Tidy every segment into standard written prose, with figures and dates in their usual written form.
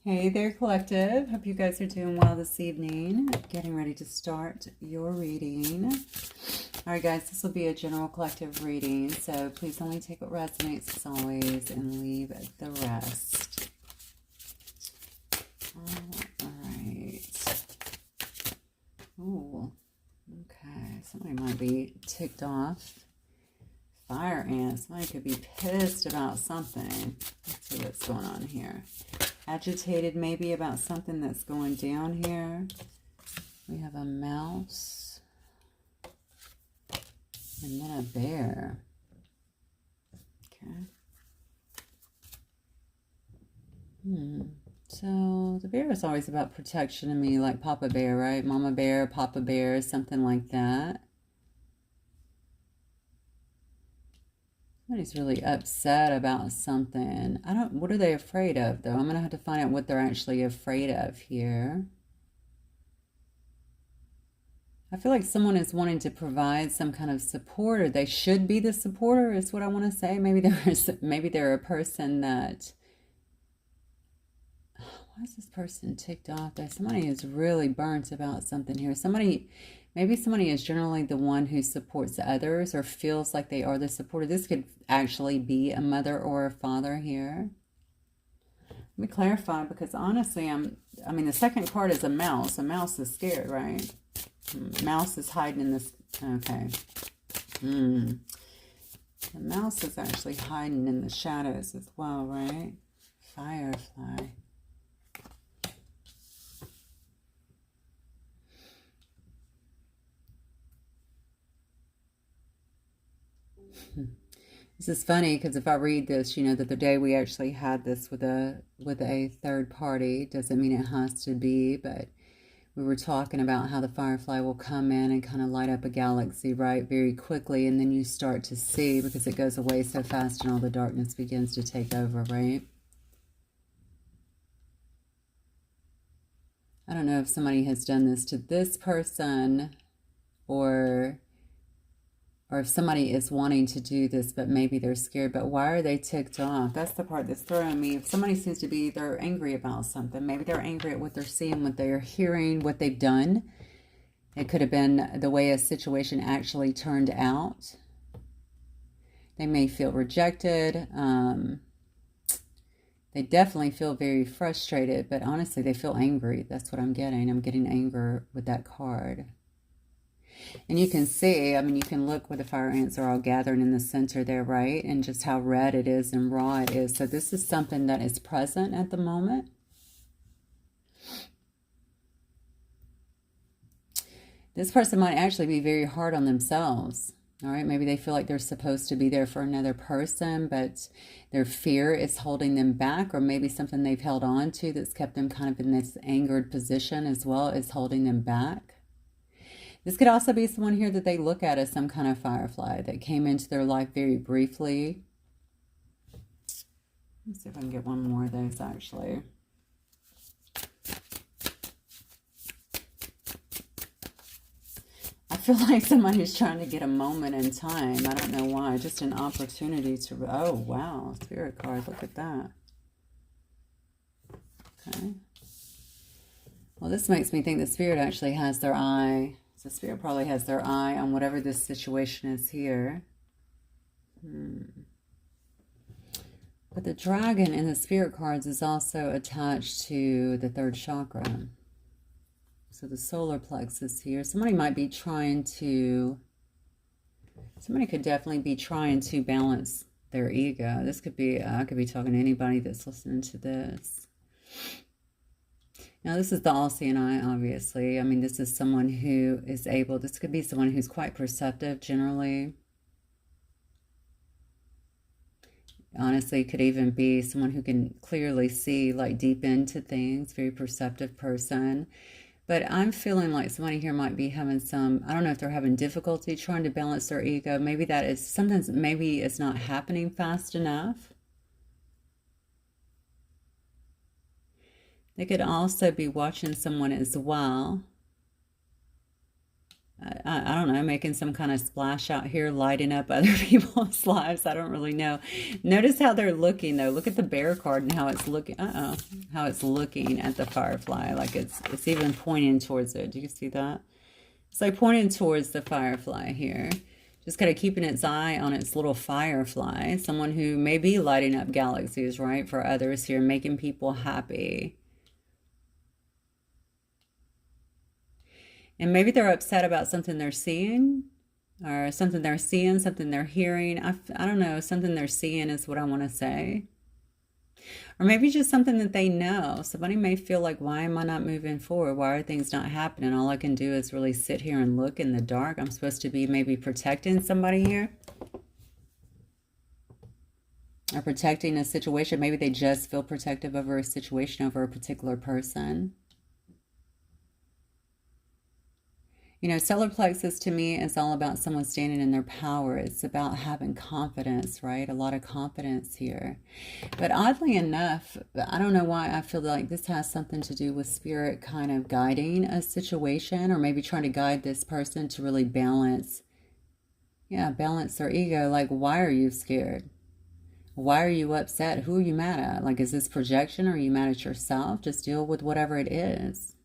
Hey there, collective. Hope you guys are doing well this evening. Getting ready to start your reading. All right, guys, this will be a general collective reading, so please only take what resonates as always and leave the rest. All right. Oh, okay. Somebody might be ticked off. Fire ants. Somebody could be pissed about something. Let's see what's going on here. Agitated maybe about something that's going down here. We have a mouse. And then a bear. Okay. So the bear is always about protection to me, like Papa Bear, right? Mama Bear, Papa Bear, something like that. Somebody's really upset about something. What are they afraid of, though? I'm going to have to find out what they're actually afraid of here. I feel like someone is wanting to provide some kind of support, or they should be the supporter, is what I want to say. Maybe they're a person that... Why is this person ticked off there? Somebody is really burnt about something here. Maybe somebody is generally the one who supports others or feels like they are the supporter. This could actually be a mother or a father here. Let me clarify, because honestly, the second card is a mouse. A mouse is scared, right? Mouse is hiding in this. Okay. The mouse is actually hiding in the shadows as well, right? Firefly. This is funny because if I read this, you know that the day we actually had this with a third party, doesn't mean it has to be, but we were talking about how the firefly will come in and kind of light up a galaxy, right, very quickly, and then you start to see, because it goes away so fast and all the darkness begins to take over, right? I don't know if somebody has done this to this person, or if somebody is wanting to do this, but maybe they're scared. But why are they ticked off? That's the part that's throwing me. If somebody seems to be, they're angry about something. Maybe they're angry at what they're seeing, what they're hearing, what they've done. It could have been the way a situation actually turned out. They may feel rejected. They definitely feel very frustrated, but honestly, they feel angry. That's what I'm getting. I'm getting anger with that card. And you can see, you can look where the fire ants are all gathered in the center there, right? And just how red it is and raw it is. So this is something that is present at the moment. This person might actually be very hard on themselves. All right, maybe they feel like they're supposed to be there for another person, but their fear is holding them back, or maybe something they've held on to that's kept them kind of in this angered position as well is holding them back. This could also be someone here that they look at as some kind of firefly that came into their life very briefly. Let's see if I can get one more of those, actually. I feel like somebody's trying to get a moment in time. I don't know why. Just an opportunity to... Oh, wow. Spirit card. Look at that. Okay. Well, this makes me think the Spirit actually has their eye... So Spirit probably has their eye on whatever this situation is here. But the dragon in the Spirit cards is also attached to the third chakra. So the solar plexus here. Somebody might be trying to... Somebody could definitely be trying to balance their ego. This could be... I could be talking to anybody that's listening to this. Now, this is the all-seeing eye, obviously. This is someone who is able... This could be someone who's quite perceptive, generally. Honestly, it could even be someone who can clearly see, like, deep into things. Very perceptive person. But I'm feeling like somebody here might be having some... I don't know if they're having difficulty trying to balance their ego. Maybe that is... Sometimes maybe it's not happening fast enough. They could also be watching someone as well. I don't know, making some kind of splash out here, lighting up other people's lives. I don't really know. Notice how they're looking, though. Look at the bear card and how it's looking. How it's looking at the firefly. Like it's even pointing towards it. Do you see that? It's like pointing towards the firefly here. Just kind of keeping its eye on its little firefly. Someone who may be lighting up galaxies, right, for others here, making people happy. And maybe they're upset about something they're seeing, or something they're seeing, something they're hearing. I don't know, something they're seeing is what I want to say. Or maybe just something that they know. Somebody may feel like, why am I not moving forward? Why are things not happening? All I can do is really sit here and look in the dark. I'm supposed to be maybe protecting somebody here. Or protecting a situation. Maybe they just feel protective over a situation, over a particular person. You know, solar plexus to me is all about someone standing in their power. It's about having confidence, right? A lot of confidence here. But oddly enough, I don't know why I feel like this has something to do with spirit kind of guiding a situation, or maybe trying to guide this person to really balance, balance their ego. Like, why are you scared? Why are you upset? Who are you mad at? Like, is this projection, or are you mad at yourself? Just deal with whatever it is.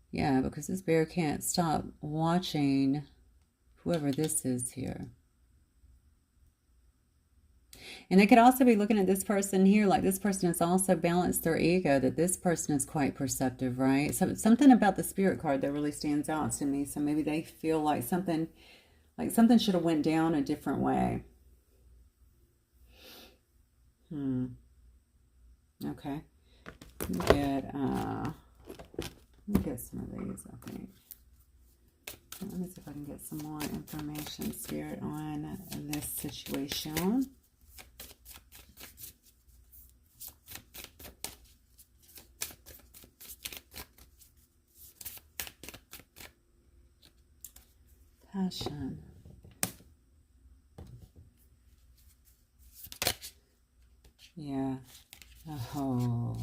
Yeah, because this bear can't stop watching whoever this is here. And they could also be looking at this person here, like this person has also balanced their ego, that this person is quite perceptive, right? So it's something about the spirit card that really stands out to me. So maybe they feel like something should have went down a different way. Okay. Let me get some of these, I think. Let me see if I can get some more information, Spirit, on this situation. Passion. Yeah. Oh.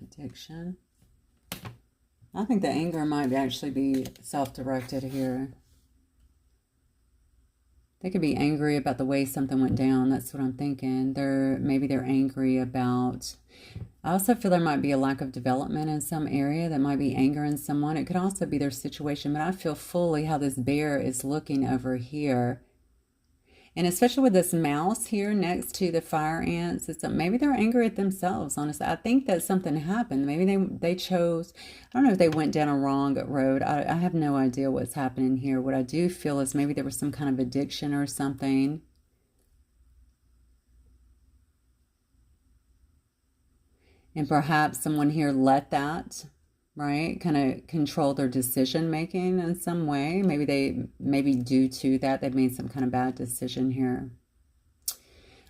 Addiction. I think the anger might actually be self-directed here. They could be angry about the way something went down. That's what I'm thinking. Maybe they're angry about... I also feel there might be a lack of development in some area that might be angering someone. It could also be their situation, but I feel fully how this bear is looking over here. And especially with this mouse here next to the fire ants, maybe they're angry at themselves, honestly. I think that something happened. Maybe they chose, I don't know if they went down a wrong road. I have no idea what's happening here. What I do feel is maybe there was some kind of addiction or something. And perhaps someone here let that, right, kind of control their decision making in some way. Maybe due to that, they've made some kind of bad decision here.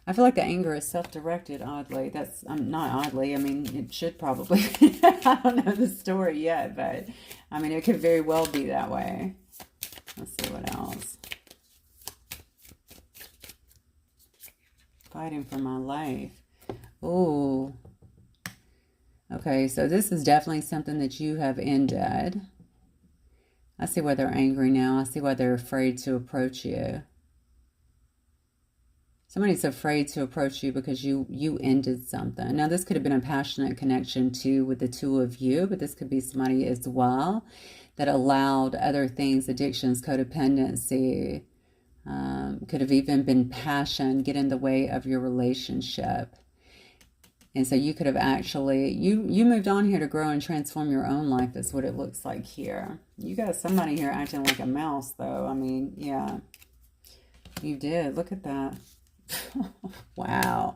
I feel like the anger is self-directed, oddly. That's not oddly. I mean, it should probably. I don't know the story yet, but I mean, it could very well be that way. Let's see what else. Fighting for my life. Oh. Okay, so this is definitely something that you have ended. I see why they're angry now. I see why they're afraid to approach you. Somebody's afraid to approach you because you ended something. Now, this could have been a passionate connection too with the two of you, but this could be somebody as well that allowed other things, addictions, codependency, could have even been passion, get in the way of your relationship. And so you could have actually, you moved on here to grow and transform your own life. That's what it looks like here. You got somebody here acting like a mouse, though. I mean, yeah, you did. Look at that. Wow.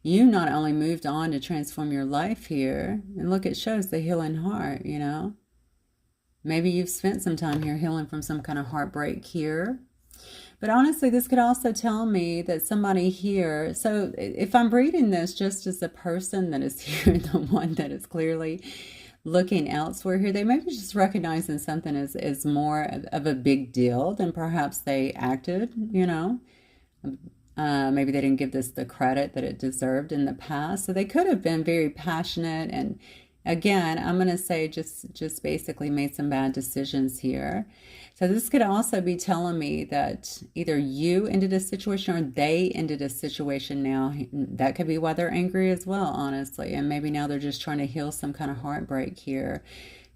You not only moved on to transform your life here, and look, it shows the healing heart, you know. Maybe you've spent some time here healing from some kind of heartbreak here. But honestly, this could also tell me that somebody here, so if I'm reading this just as a person that is here, the one that is clearly looking elsewhere here, they may be just recognizing something as more of a big deal than perhaps they acted, you know. Maybe they didn't give this the credit that it deserved in the past. So they could have been very passionate and Again, I'm going to say just basically made some bad decisions here. So this could also be telling me that either you ended a situation or they ended a situation now. That could be why they're angry as well, honestly. And maybe now they're just trying to heal some kind of heartbreak here,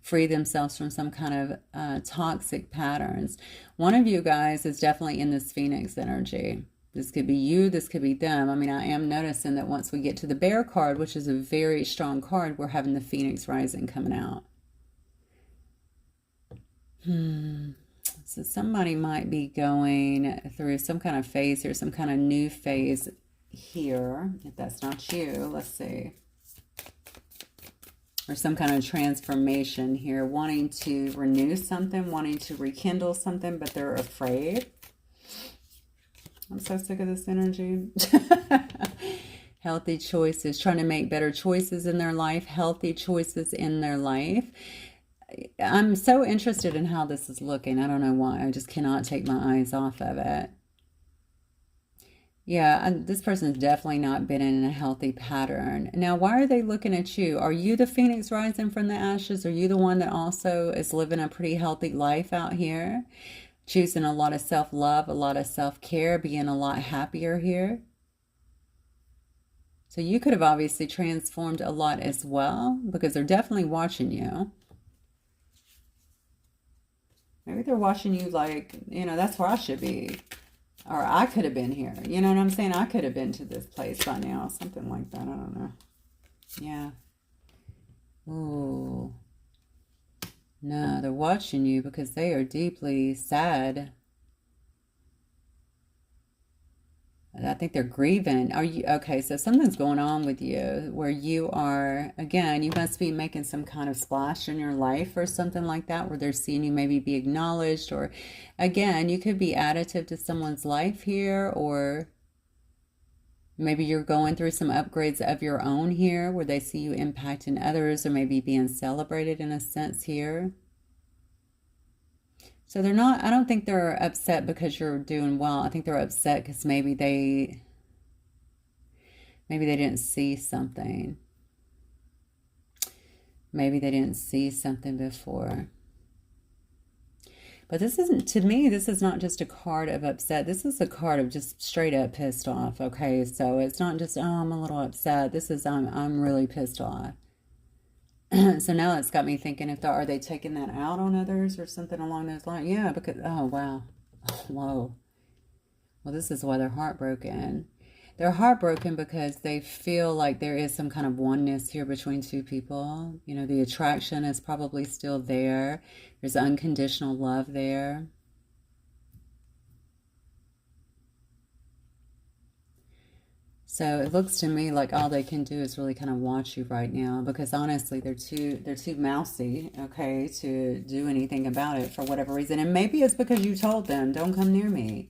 free themselves from some kind of toxic patterns. One of you guys is definitely in this Phoenix energy. This could be you, this could be them. I mean, I am noticing that once we get to the Bear card, which is a very strong card, we're having the Phoenix rising coming out. So somebody might be going through some kind of phase here, some kind of new phase here. If that's not you, let's see. Or some kind of transformation here, wanting to renew something, wanting to rekindle something, but they're afraid. I'm so sick of this energy. Healthy choices, trying to make better choices in their life, healthy choices in their life. I'm so interested in how this is looking. I don't know why. I just cannot take my eyes off of it. Yeah, this person's definitely not been in a healthy pattern. Now, why are they looking at you? Are you the Phoenix rising from the ashes? Are you the one that also is living a pretty healthy life out here? Choosing a lot of self-love, a lot of self-care, being a lot happier here. So you could have obviously transformed a lot as well, because they're definitely watching you. Maybe they're watching you like, you know, that's where I should be. Or I could have been here. You know what I'm saying? I could have been to this place by now. Something like that. I don't know. Yeah. Ooh. No, they're watching you because they are deeply sad. I think they're grieving. Are you okay? So something's going on with you where you are, again, you must be making some kind of splash in your life or something like that, where they're seeing you maybe be acknowledged, or again, you could be additive to someone's life here, or maybe you're going through some upgrades of your own here where they see you impacting others, or maybe being celebrated in a sense here. So they're not, I don't think they're upset because you're doing well. I think they're upset because maybe they didn't see something. Maybe they didn't see something before. But this isn't, to me, this is not just a card of upset. This is a card of just straight up pissed off, okay? So it's not just, oh, I'm a little upset. This is, I'm really pissed off. So now it's got me thinking, are they taking that out on others or something along those lines? Yeah, because, oh, wow. Whoa. Well, this is why they're heartbroken. They're heartbroken because they feel like there is some kind of oneness here between two people. You know, the attraction is probably still there. There's unconditional love there. So it looks to me like all they can do is really kind of watch you right now, because honestly, they're too mousy, okay, to do anything about it for whatever reason. And maybe it's because you told them, don't come near me.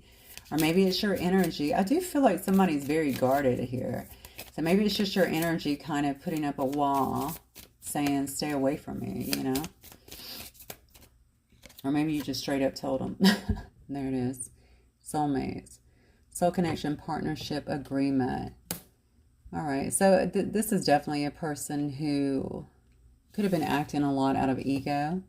Or maybe it's your energy. I do feel like somebody's very guarded here. So maybe it's just your energy kind of putting up a wall saying, stay away from me, you know. Or maybe you just straight up told them. There it is. Soulmates. Soul connection, partnership, agreement. All right, so this is definitely a person who could have been acting a lot out of ego.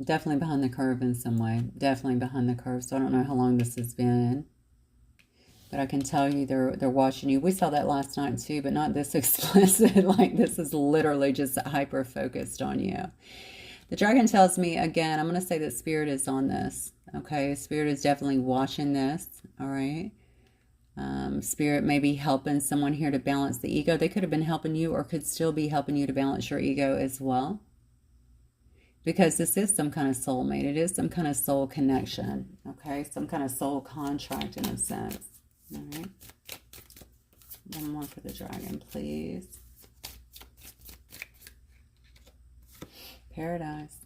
Definitely behind the curve in some way. Definitely behind the curve. So I don't know how long this has been, but I can tell you they're watching you. We saw that last night too, but not this explicit. Like, this is literally just hyper focused on you. The dragon tells me, again, I'm going to say that Spirit is on this. Okay, Spirit is definitely watching this. All right. Spirit may be helping someone here to balance the ego. They could have been helping you, or could still be helping you to balance your ego as well. Because this is some kind of soulmate. It is some kind of soul connection. Okay, some kind of soul contract in a sense. All right. One more for the dragon, please. Paradise.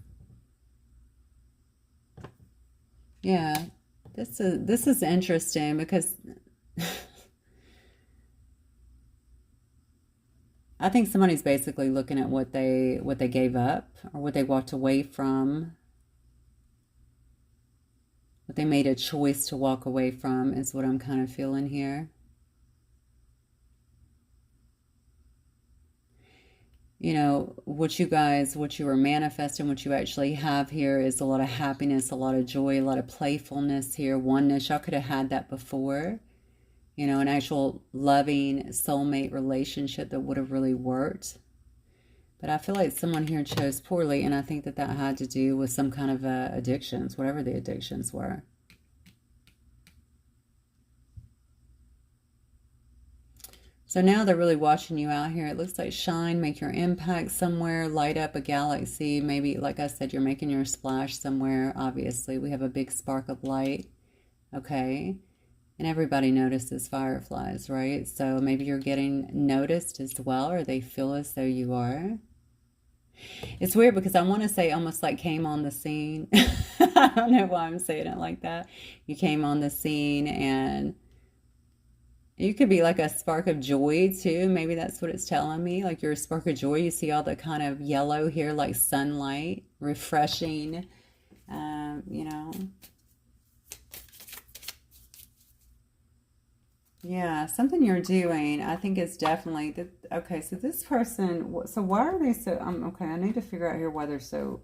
Yeah, this is interesting because I think somebody's basically looking at what they gave up, or what they walked away from. What they made a choice to walk away from is what I'm kind of feeling here. you know, what you were manifesting, what you actually have here is a lot of happiness, a lot of joy, a lot of playfulness here, oneness. Y'all could have had that before, you know, an actual loving soulmate relationship that would have really worked. But I feel like someone here chose poorly, and I think that that had to do with some kind of addictions, whatever the addictions were. So now they're really watching you out here. It looks like shine, make your impact somewhere, light up a galaxy. Maybe, like I said, you're making your splash somewhere. Obviously, we have a big spark of light. Okay. And everybody notices fireflies, right? So maybe you're getting noticed as well, or they feel as though you are. It's weird because I want to say almost like came on the scene. I don't know why I'm saying it like that. You came on the scene, and you could be like a spark of joy too. Maybe that's what it's telling me. Like you're a spark of joy. You see all the kind of yellow here, like sunlight, refreshing, you know. Yeah, something you're doing, I think is definitely that. Okay, so this person, so why are they so, okay, I need to figure out here why they're so,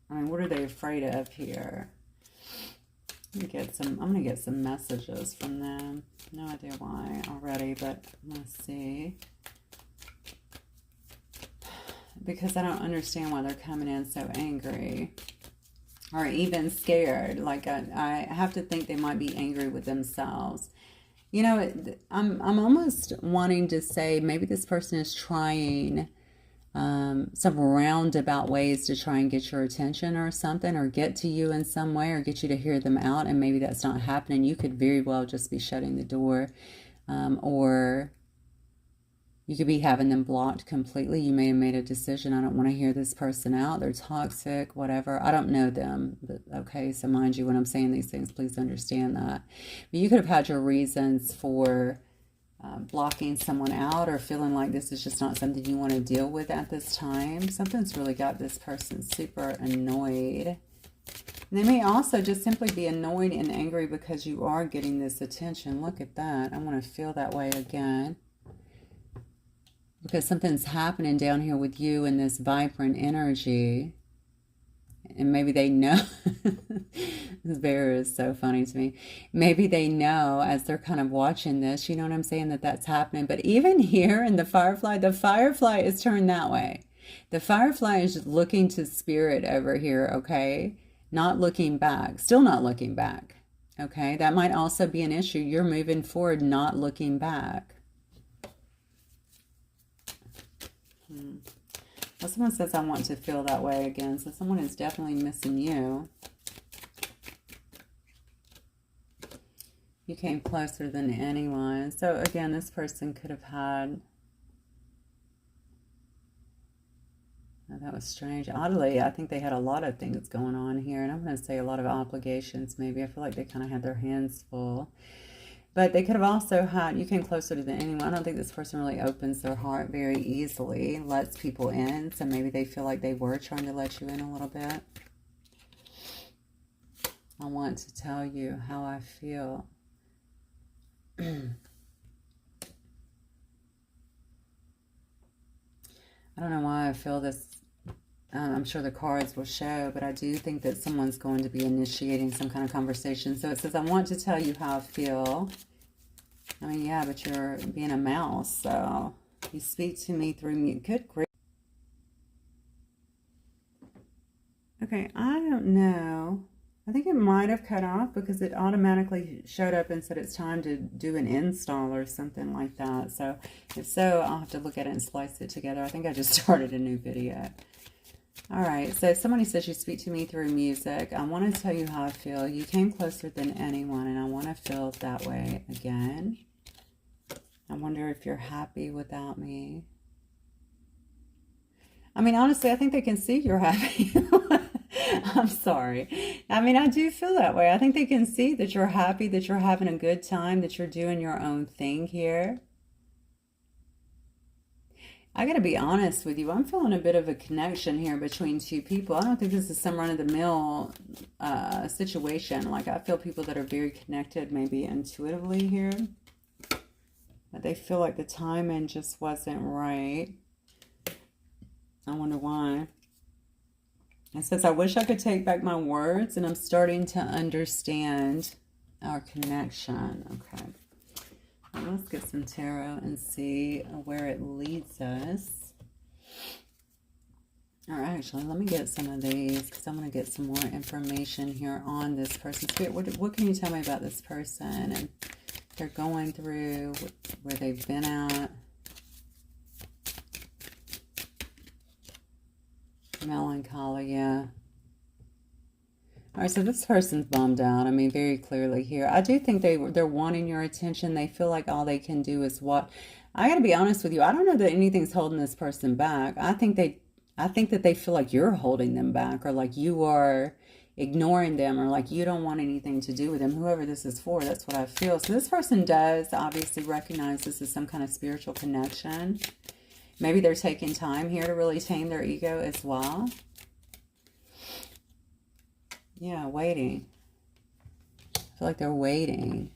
I mean, what are they afraid of here? I'm gonna get some messages from them. No idea why already, but let's see. Because I don't understand why they're coming in so angry. Or even scared. Like I have to think they might be angry with themselves. You know, I'm almost wanting to say maybe this person is trying some roundabout ways to try and get your attention or something, or get to you in some way, or get you to hear them out, and maybe that's not happening. You could very well just be shutting the door, or you could be having them blocked completely. You may have made a decision, I don't want to hear this person out, they're toxic, whatever. I don't know them, but okay, so mind you, when I'm saying these things, please understand that. But you could have had your reasons for blocking someone out, or feeling like this is just not something you want to deal with at this time. Something's really got this person super annoyed. And they may also just simply be annoyed and angry because you are getting this attention. Look at that. I want to feel that way again. Because something's happening down here with you in this vibrant energy. And maybe they know. This bear is so funny to me. Maybe they know as they're kind of watching this, you know what I'm saying, that that's happening. But even here in the firefly is turned that way. The firefly is looking to spirit over here, okay? Not looking back. Still not looking back, okay? That might also be an issue. You're moving forward, not looking back. Well, someone says, I want to feel that way again. So someone is definitely missing you. You came closer than anyone. So again, this person could have had... Oh, that was strange. Oddly, I think they had a lot of things going on here. And I'm going to say a lot of obligations maybe. I feel like they kind of had their hands full. But they could have also had, you came closer to than anyone. I don't think this person really opens their heart very easily, lets people in. So maybe they feel like they were trying to let you in a little bit. I want to tell you how I feel. I don't know why I feel this. I'm sure the cards will show, but I do think that someone's going to be initiating some kind of conversation. So it says, I want to tell you how I feel. I mean, yeah, but you're being a mouse, so you speak to me through mute. Good grief. Okay, I don't know. I think it might have cut off because it automatically showed up and said it's time to do an install or something like that. So if so, I'll have to look at it and splice it together. I think I just started a new video. All right, so somebody says you speak to me through music. I want to tell you how I feel. You came closer than anyone, and I want to feel that way again. I wonder if you're happy without me. I mean, honestly, I think they can see you're happy. I'm sorry. I mean, I do feel that way. I think they can see that you're happy, that you're having a good time, that you're doing your own thing here. I gotta be honest with you. I'm feeling a bit of a connection here between two people. I don't think this is some run-of-the-mill situation. Like, I feel people that are very connected, maybe intuitively here. But they feel like the timing just wasn't right. I wonder why. It says, I wish I could take back my words, and I'm starting to understand our connection. Okay. Well, let's get some tarot and see where it leads us. Or actually, let me get some of these because I'm going to get some more information here on this person. Spirit, what can you tell me about this person and they're going through, where they've been at? Melancholy, yeah. All right, so this person's bummed out. I mean, very clearly here. I do think they're wanting your attention. They feel like all they can do is what. I got to be honest with you. I don't know that anything's holding this person back. I think that they feel like you're holding them back, or like you are ignoring them, or like you don't want anything to do with them. Whoever this is for, that's what I feel. So this person does obviously recognize this is some kind of spiritual connection. Maybe they're taking time here to really tame their ego as well. Yeah, waiting. I feel like they're waiting.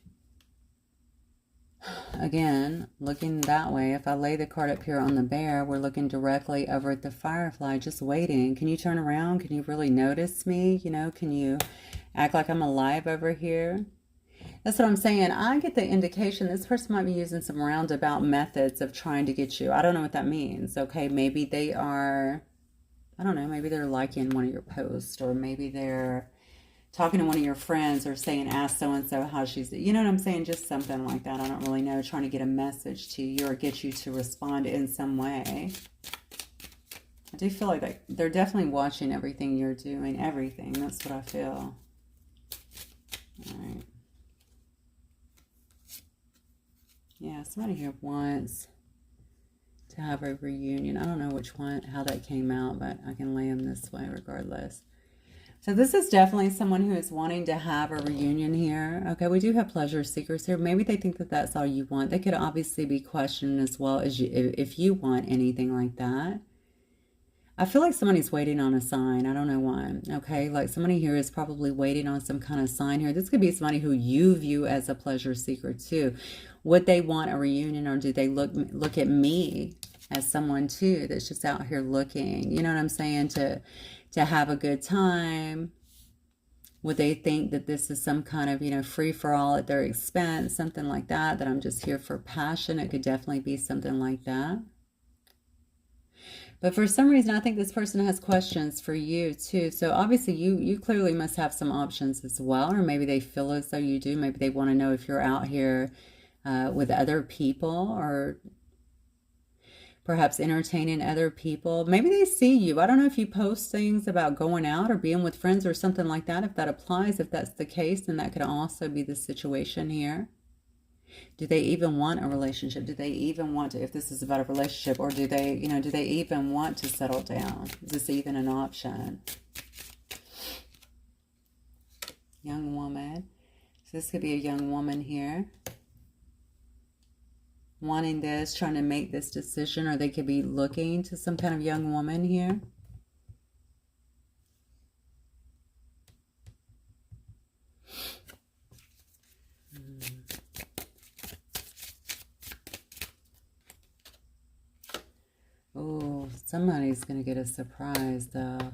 Again, looking that way. If I lay the card up here on the bear, we're looking directly over at the firefly, just waiting. Can you turn around? Can you really notice me? You know, can you act like I'm alive over here? That's what I'm saying. I get the indication this person might be using some roundabout methods of trying to get you. I don't know what that means. Okay, maybe they are, I don't know, maybe they're liking one of your posts, or maybe they're talking to one of your friends, or saying, ask so-and-so how she's, you know what I'm saying? Just something like that. I don't really know. Trying to get a message to you or get you to respond in some way. I do feel like they're definitely watching everything you're doing. Everything. That's what I feel. All right. Yeah, somebody here wants to have a reunion. I don't know which one, how that came out, but I can lay them this way regardless. So this is definitely someone who is wanting to have a reunion here. Okay, we do have pleasure seekers here. Maybe they think that that's all you want. They could obviously be questioning as well as you, if you want anything like that. I feel like somebody's waiting on a sign. I don't know why. Okay, like somebody here is probably waiting on some kind of sign here. This could be somebody who you view as a pleasure seeker too. Would they want a reunion, or do they look at me as someone too that's just out here looking, you know what I'm saying, to have a good time? Would they think that this is some kind of, you know, free-for-all at their expense, something like that, that I'm just here for passion? It could definitely be something like that. But for some reason, I think this person has questions for you too. So obviously you clearly must have some options as well, or maybe they feel as though you do. Maybe they want to know if you're out here with other people, or perhaps entertaining other people. Maybe they see you. I don't know if you post things about going out or being with friends or something like that. If that applies, if that's the case, then that could also be the situation here. Do they even want a relationship? Do they even want to, if this is about a relationship, or do they, you know, do they even want to settle down? Is this even an option? Young woman. So this could be a young woman here, wanting this, trying to make this decision, or they could be looking to some kind of young woman here. Oh, somebody's going to get a surprise though.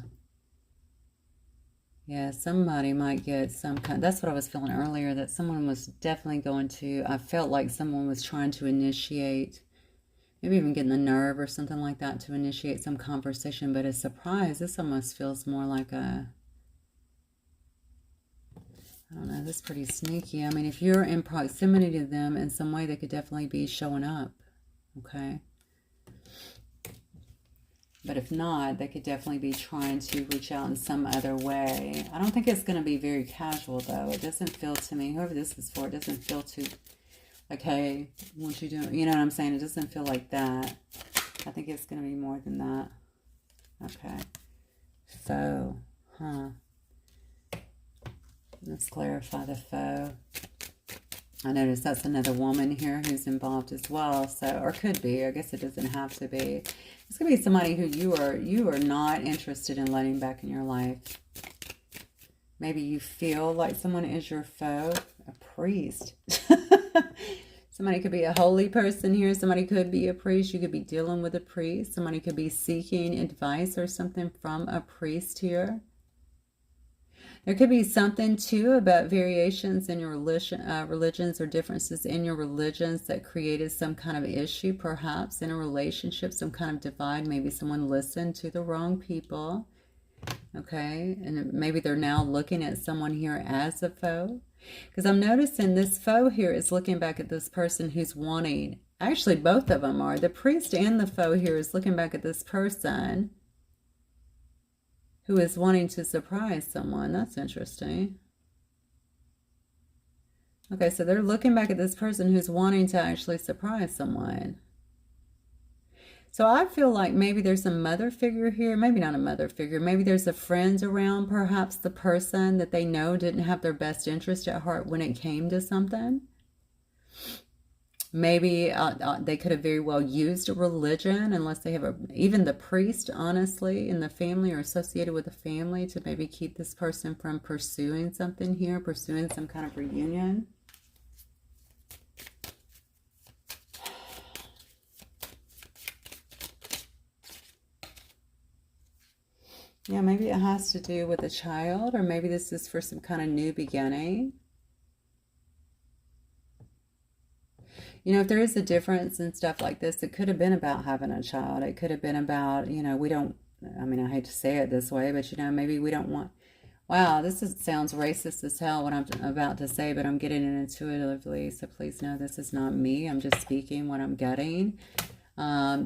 Yeah, somebody might get some kind, that's what I was feeling earlier, that someone was definitely going to, I felt like someone was trying to initiate, maybe even getting the nerve or something like that to initiate some conversation. But a surprise, this almost feels more like a, I don't know, this is pretty sneaky. I mean, if you're in proximity to them in some way, they could definitely be showing up, okay? But if not, they could definitely be trying to reach out in some other way. I don't think it's going to be very casual, though. It doesn't feel to me, whoever this is for, it doesn't feel too, like, hey, what you doing? You know what I'm saying? It doesn't feel like that. I think it's going to be more than that. Okay. Foe. Huh. Let's clarify the foe. I notice that's another woman here who's involved as well. So, or could be. I guess it doesn't have to be. It's going to be somebody who you are not interested in letting back in your life. Maybe you feel like someone is your foe. A priest. Somebody could be a holy person here. Somebody could be a priest. You could be dealing with a priest. Somebody could be seeking advice or something from a priest here. There could be something too about variations in your religions or differences in your religions that created some kind of issue, perhaps in a relationship, some kind of divide. Maybe someone listened to the wrong people. Okay, and maybe they're now looking at someone here as a foe. Because I'm noticing this foe here is looking back at this person who's wanting, actually both of them are. The priest and the foe here is looking back at this person who is wanting to surprise someone. That's interesting. Okay, so they're looking back at this person who's wanting to actually surprise someone. So I feel like maybe there's a mother figure here. Maybe not a mother figure. Maybe there's a friend around. Perhaps the person that they know didn't have their best interest at heart when it came to something. Maybe they could have very well used a religion, unless they have even the priest, honestly, in the family or associated with the family, to maybe keep this person from pursuing something here, pursuing some kind of reunion. Yeah, maybe it has to do with a child, or maybe this is for some kind of new beginning. You know, if there is a difference and stuff like this, it could have been about having a child. It could have been about, you know, we don't, I mean, I hate to say it this way, but, you know, maybe we don't want, wow, sounds racist as hell what I'm about to say, but I'm getting it intuitively. So please know this is not me. I'm just speaking what I'm getting.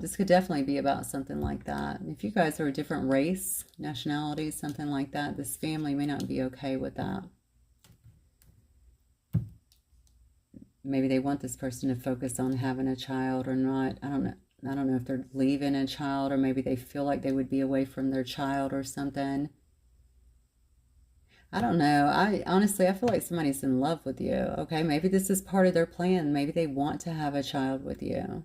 This could definitely be about something like that. If you guys are a different race, nationality, something like that, this family may not be okay with that. Maybe they want this person to focus on having a child or not. I don't know. I don't know if they're leaving a child, or maybe they feel like they would be away from their child or something. I don't know. Honestly, I feel like somebody's in love with you. Okay, maybe this is part of their plan. Maybe they want to have a child with you,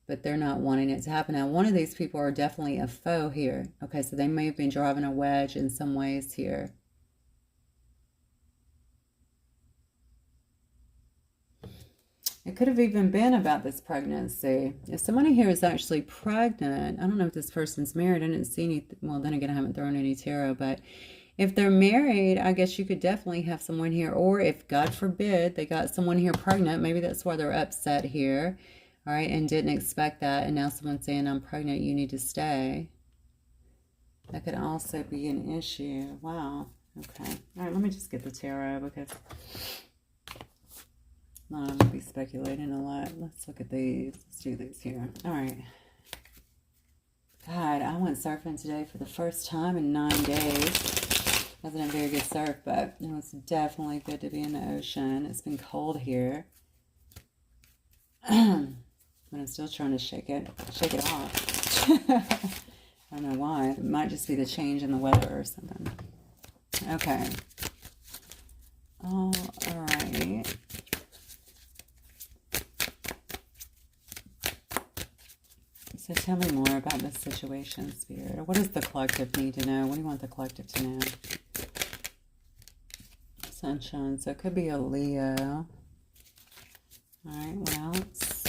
but they're not wanting it to happen. Now, one of these people are definitely a foe here. Okay, so they may have been driving a wedge in some ways here. It could have even been about this pregnancy. If somebody here is actually pregnant, I don't know if this person's married. I didn't see any, well, then again, I haven't thrown any tarot, but if they're married, I guess you could definitely have someone here. Or if, God forbid, they got someone here pregnant, maybe that's why they're upset here, all right, and didn't expect that. And now someone's saying, I'm pregnant, you need to stay. That could also be an issue. Wow. Okay. All right, let me just get the tarot because I'm going to be speculating a lot. Let's look at these. Let's do these here. All right. God, I went surfing today for the first time in 9 days. Wasn't a very good surf, but it was definitely good to be in the ocean. It's been cold here. But I'm still trying to shake it off. I don't know why. It might just be the change in the weather or something. Okay. All right. So tell me more about this situation, Spirit. What does the collective need to know? What do you want the collective to know? Sunshine. So it could be a Leo. All right, what else?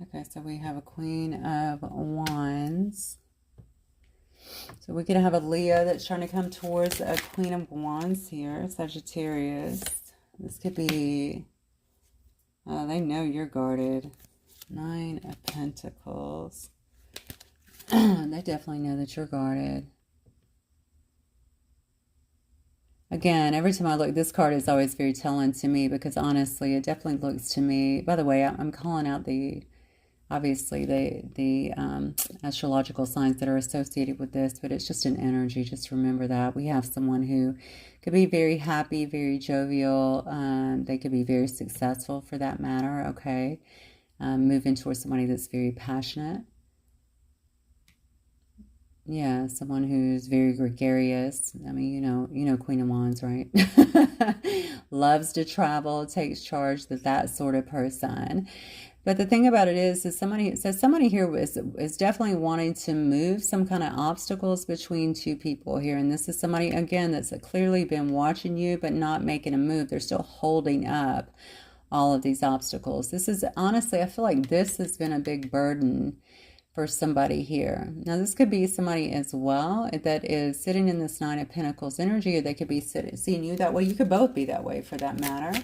Okay, so we have a Queen of Wands. So we could have a Leo that's trying to come towards a Queen of Wands here, Sagittarius. This could be... they know you're guarded. 9 of Pentacles. They definitely know that you're guarded. Again, every time I look, this card is always very telling to me because honestly, it definitely looks to me. By the way, I'm calling out obviously the astrological signs that are associated with this, but it's just an energy. Just remember that. We have someone who could be very happy, very jovial. They could be very successful for that matter, okay? Moving towards somebody that's very passionate. Yeah, someone who's very gregarious. I mean, you know Queen of Wands, right? Loves to travel, takes charge, that sort of person. But the thing about it is somebody, it says somebody here is definitely wanting to move some kind of obstacles between two people here. And this is somebody, again, that's clearly been watching you, but not making a move. They're still holding up all of these obstacles. This is, honestly, I feel like this has been a big burden for somebody here. Now, this could be somebody as well that is sitting in this Nine of Pentacles energy, or they could be seeing you that way. You could both be that way for that matter.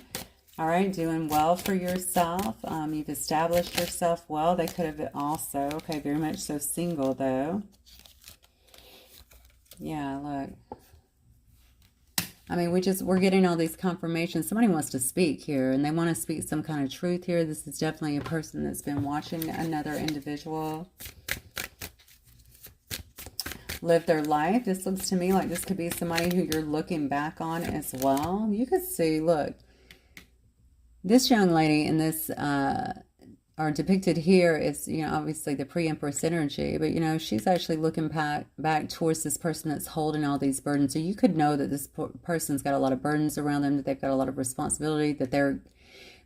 All right, doing well for yourself. You've established yourself well. They could have also, okay, very much so single though. Yeah, look. I mean, we're getting all these confirmations. Somebody wants to speak here, and they want to speak some kind of truth here. This is definitely a person that's been watching another individual live their life. This looks to me like this could be somebody who you're looking back on as well. You could see, look, this young lady in this, are depicted here is, you know, obviously the pre-Empress energy, but, you know, she's actually looking back towards this person that's holding all these burdens. So you could know that this person's got a lot of burdens around them, that they've got a lot of responsibility, that they're,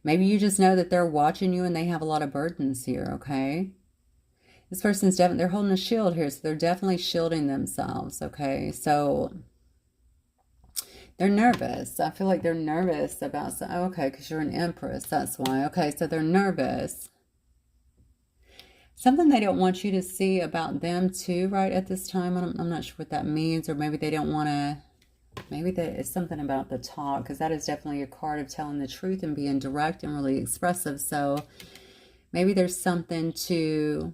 maybe you just know that they're watching you and they have a lot of burdens here, okay? This person's definitely, they're holding a shield here, so they're definitely shielding themselves, okay? So they're nervous. I feel like they're nervous about, okay, because you're an Empress, that's why. Okay, so they're nervous. Something they don't want you to see about them too, right, at this time. I'm not sure what that means, or maybe they don't want to, maybe it's something about the talk, because that is definitely a card of telling the truth and being direct and really expressive. So maybe there's something to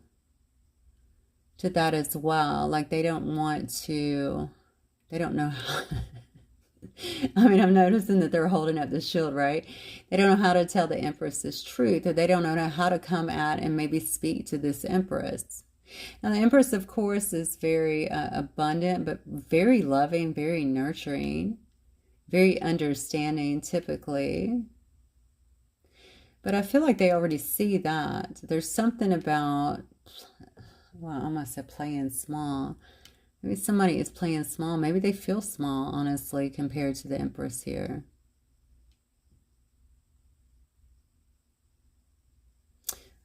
that as well. Like they don't want to, they don't know how. I mean, I'm noticing that they're holding up the shield, right? They don't know how to tell the Empress this truth, or they don't know how to come at and maybe speak to this Empress. Now, the Empress, of course, is very abundant, but very loving, very nurturing, very understanding, typically. But I feel like they already see that. There's something about, well, I almost said playing small. Maybe somebody is playing small. Maybe they feel small, honestly, compared to the Empress here.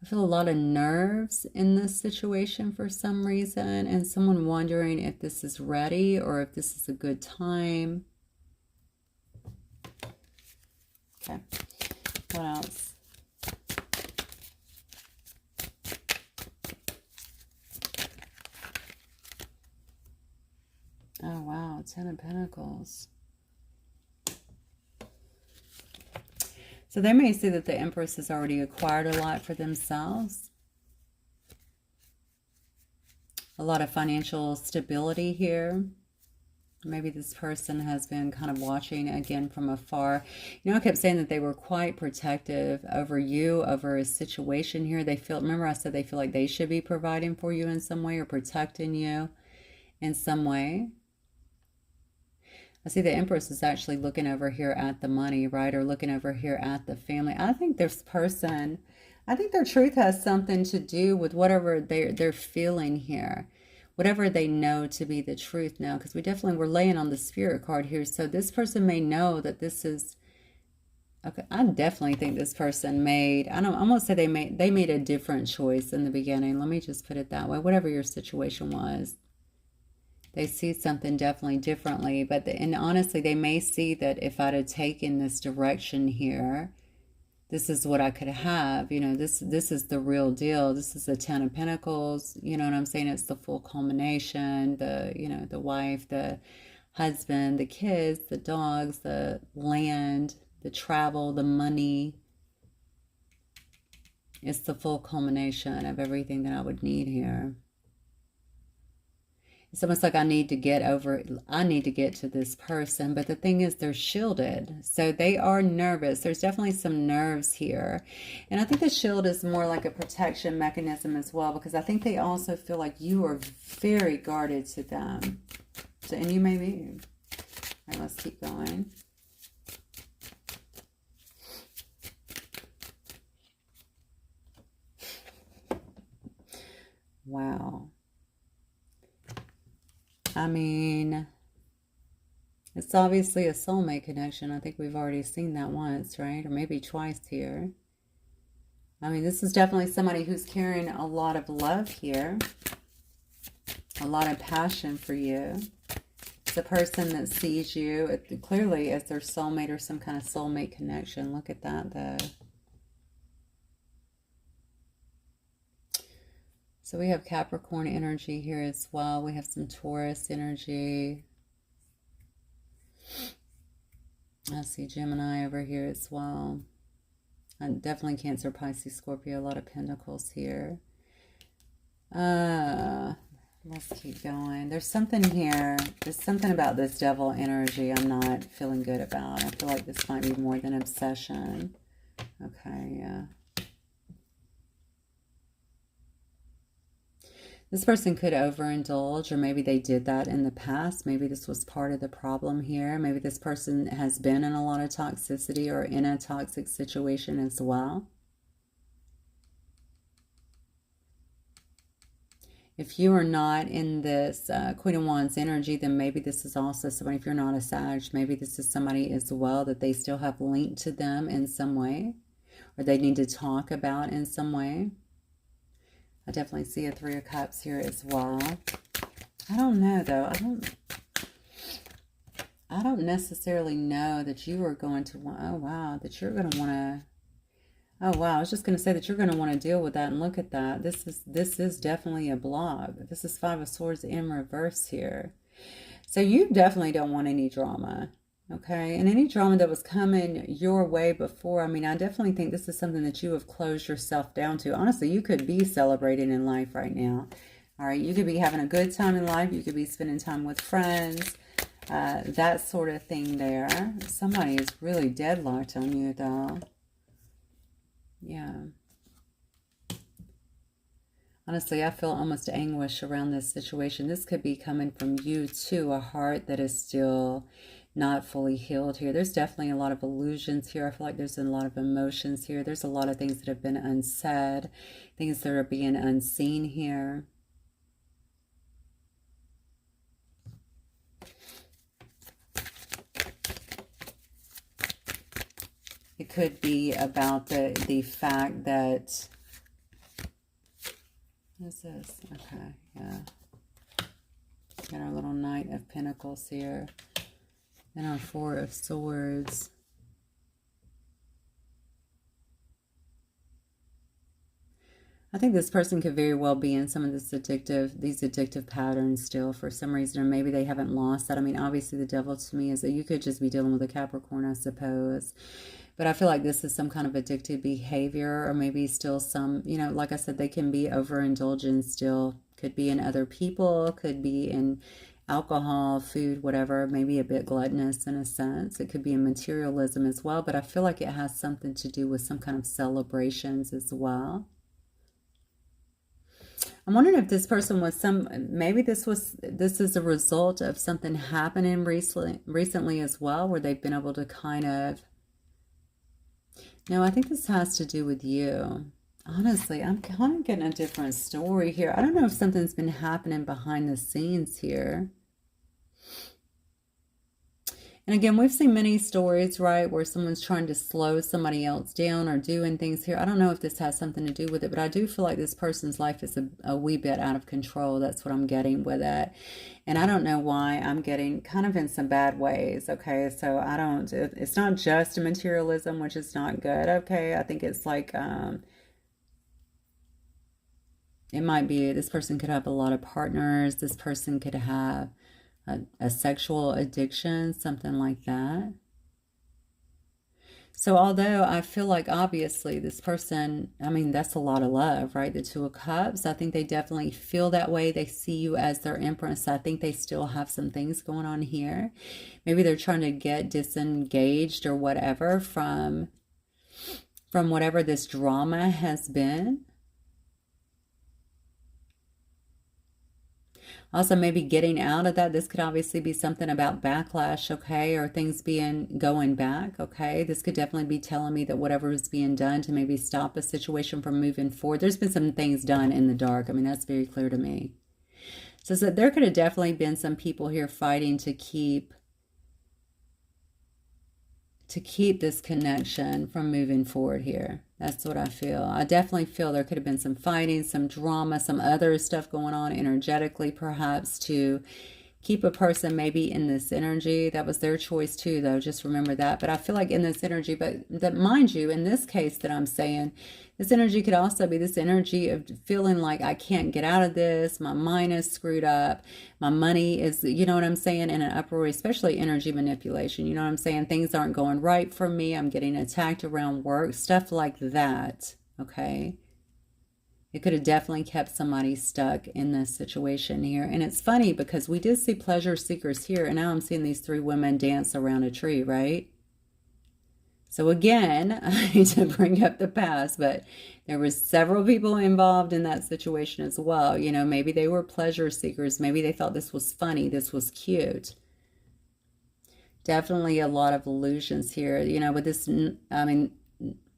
I feel a lot of nerves in this situation for some reason, and someone wondering if this is ready or if this is a good time. Okay, what else? Oh, wow, 10 of Pentacles. So they may see that the Empress has already acquired a lot for themselves. A lot of financial stability here. Maybe this person has been kind of watching again from afar. You know, I kept saying that they were quite protective over you, over a situation here. They feel, remember I said they feel like they should be providing for you in some way or protecting you in some way. I see the Empress is actually looking over here at the money, right? Or looking over here at the family. I think this person, I think their truth has something to do with whatever they're feeling here. Whatever they know to be the truth now. Because we're laying on the Spirit card here. So this person may know that this is, okay, I definitely think this person made, I won't say they made a different choice in the beginning. Let me just put it that way. Whatever your situation was. They see something definitely differently, but and honestly, they may see that if I'd have taken this direction here, this is what I could have. You know, this is the real deal. This is the 10 of Pentacles. You know what I'm saying? It's the full culmination. The, you know, the wife, the husband, the kids, the dogs, the land, the travel, the money. It's the full culmination of everything that I would need here. It's almost like I need to get to this person. But the thing is, they're shielded. So they are nervous. There's definitely some nerves here. And I think the shield is more like a protection mechanism as well. Because I think they also feel like you are very guarded to them. So, and you may be. All right, let's keep going. Wow. I mean, it's obviously a soulmate connection. I think we've already seen that once, right? Or maybe twice here. I mean, this is definitely somebody who's carrying a lot of love here. A lot of passion for you. It's a person that sees you clearly as their soulmate or some kind of soulmate connection. Look at that, though. So we have Capricorn energy here as well. We have some Taurus energy. I see Gemini over here as well. And definitely Cancer, Pisces, Scorpio. A lot of Pentacles here. Let's keep going. There's something here. There's something about this devil energy I'm not feeling good about. I feel like this might be more than obsession. Okay, yeah. This person could overindulge, or maybe they did that in the past. Maybe this was part of the problem here. Maybe this person has been in a lot of toxicity or in a toxic situation as well. If you are not in this Queen of Wands energy, then maybe this is also somebody, if you're not a Sag, maybe this is somebody as well that they still have linked to them in some way, or they need to talk about in some way. I definitely see a Three of Cups here as well. I don't know, though. I don't necessarily know that you are going to want, oh, wow, that you're going to want to, oh, wow, I was just going to say that you're going to want to deal with that, and look at that. This is definitely a block. This is Five of Swords in reverse here. So you definitely don't want any drama, okay? And any drama that was coming your way before, I mean, I definitely think this is something that you have closed yourself down to. Honestly, you could be celebrating in life right now, all right? You could be having a good time in life. You could be spending time with friends, that sort of thing there. Somebody is really deadlocked on you, though. Yeah. Honestly, I feel almost anguish around this situation. This could be coming from you to a heart that is still not fully healed here. There's definitely a lot of illusions here. I feel like there's a lot of emotions here. There's a lot of things that have been unsaid, things that are being unseen here. It could be about the fact that, what is this? Okay, yeah. Got our little Knight of Pentacles here. And our Four of Swords. I think this person could very well be in some of these addictive patterns still for some reason, or maybe they haven't lost that. I mean, obviously the devil to me is that you could just be dealing with a Capricorn, I suppose. But I feel like this is some kind of addictive behavior, or maybe still some, you know, like I said, they can be overindulgent still. Could be in other people, could be in alcohol, food, whatever, maybe a bit gluttonous in a sense. It could be in materialism as well, but I feel like it has something to do with some kind of celebrations as well. I'm wondering if this person was maybe this is a result of something happening recently as well, where they've been able to kind of, no, I think this has to do with you. Honestly, I'm kind of getting a different story here. I don't know if something's been happening behind the scenes here. And again, we've seen many stories, right, where someone's trying to slow somebody else down or doing things here. I don't know if this has something to do with it, but I do feel like this person's life is a wee bit out of control. That's what I'm getting with it. And I don't know why. I'm getting kind of in some bad ways, okay? So it's not just a materialism, which is not good, okay? I think it's like, it might be this person could have a lot of partners. This person could have a sexual addiction, something like that. So although I feel like obviously this person, I mean, that's a lot of love, right? The Two of Cups. I think they definitely feel that way. They see you as their Empress. I think they still have some things going on here. Maybe they're trying to get disengaged or whatever from whatever this drama has been. Also, maybe getting out of that. This could obviously be something about backlash, okay, or things going back, okay. This could definitely be telling me that whatever is being done to maybe stop a situation from moving forward. There's been some things done in the dark. I mean, that's very clear to me. So there could have definitely been some people here fighting to keep to keep this connection from moving forward here. That's what I feel. I definitely feel there could have been some fighting, some drama, some other stuff going on energetically, perhaps, to keep a person maybe in this energy. That was their choice too, though. Just remember that. But I feel like in this energy, but that, mind you, in this case that I'm saying, this energy could also be this energy of feeling like I can't get out of this. My mind is screwed up. My money is, you know what I'm saying, in an uproar, especially energy manipulation. You know what I'm saying? Things aren't going right for me. I'm getting attacked around work, stuff like that. Okay. It could have definitely kept somebody stuck in this situation here. And it's funny because we did see pleasure seekers here. And now I'm seeing these three women dance around a tree, right? So again, I hate to bring up the past, but there was several people involved in that situation as well. You know, maybe they were pleasure seekers. Maybe they thought this was funny. This was cute. Definitely a lot of illusions here. You know, with this, I mean,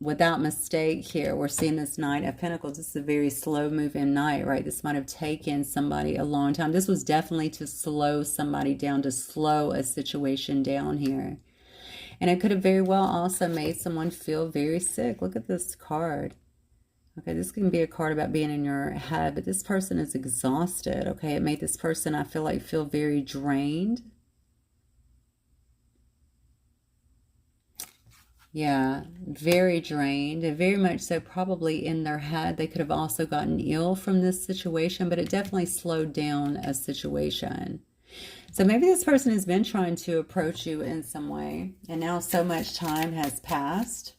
without mistake here, we're seeing this Knight of Pentacles. This is a very slow moving knight, right? This might have taken somebody a long time. This was definitely to slow somebody down, to slow a situation down here. And it could have very well also made someone feel very sick. Look at this card. Okay, this can be a card about being in your head, but this person is exhausted. Okay, it made this person, I feel like, feel very drained. Yeah, very drained, and very much so probably in their head. They could have also gotten ill from this situation, but it definitely slowed down a situation. So maybe this person has been trying to approach you in some way, and now so much time has passed.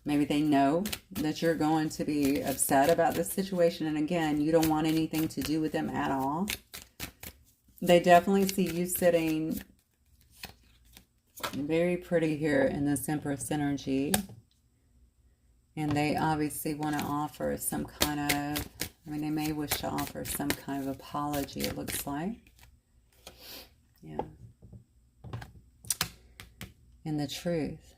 Maybe they know that you're going to be upset about this situation, and again, you don't want anything to do with them at all. They definitely see you sitting very pretty here in this Empress energy. And they obviously want to offer some kind of, I mean, they may wish to offer some kind of apology, it looks like. Yeah. And the truth.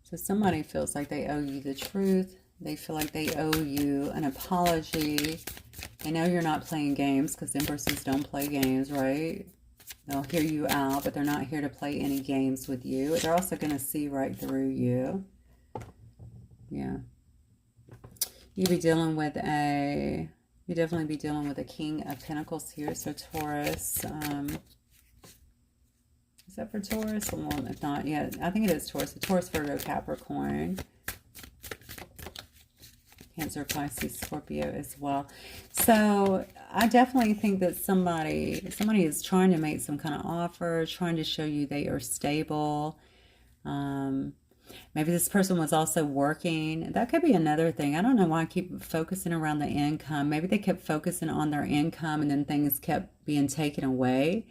So somebody feels like they owe you the truth. They feel like they owe you an apology. They know you're not playing games, because Empresses don't play games, right? They'll hear you out, but they're not here to play any games with you. They're also going to see right through you. Yeah. You definitely be dealing with a King of Pentacles here. So Taurus, is that for Taurus? Well, if not, yeah, I think it is Taurus. So Taurus, Virgo, Capricorn. Cancer, Pisces, Scorpio as well. So I definitely think that somebody is trying to make some kind of offer, trying to show you they are stable. Maybe this person was also working. That could be another thing. I don't know why I keep focusing around the income. Maybe they kept focusing on their income and then things kept being taken away.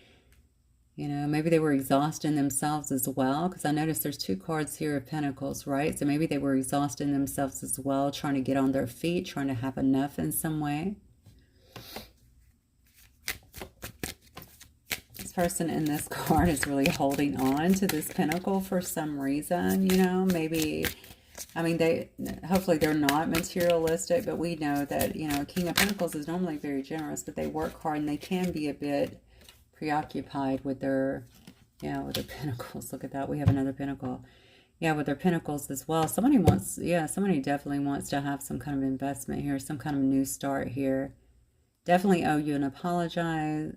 You know, maybe they were exhausting themselves as well, because I noticed there's two cards here of Pentacles, right? So maybe they were exhausting themselves as well, trying to get on their feet, trying to have enough in some way. This person in this card is really holding on to this Pentacle for some reason, you know, maybe, I mean, hopefully they're not materialistic, but we know that, you know, King of Pentacles is normally very generous, but they work hard and they can be a bit preoccupied with their, yeah, with their pentacles. Look at that. We have another pentacle. Yeah, with their pentacles as well. Somebody wants, yeah, somebody definitely wants to have some kind of investment here, some kind of new start here. Definitely owe you an apology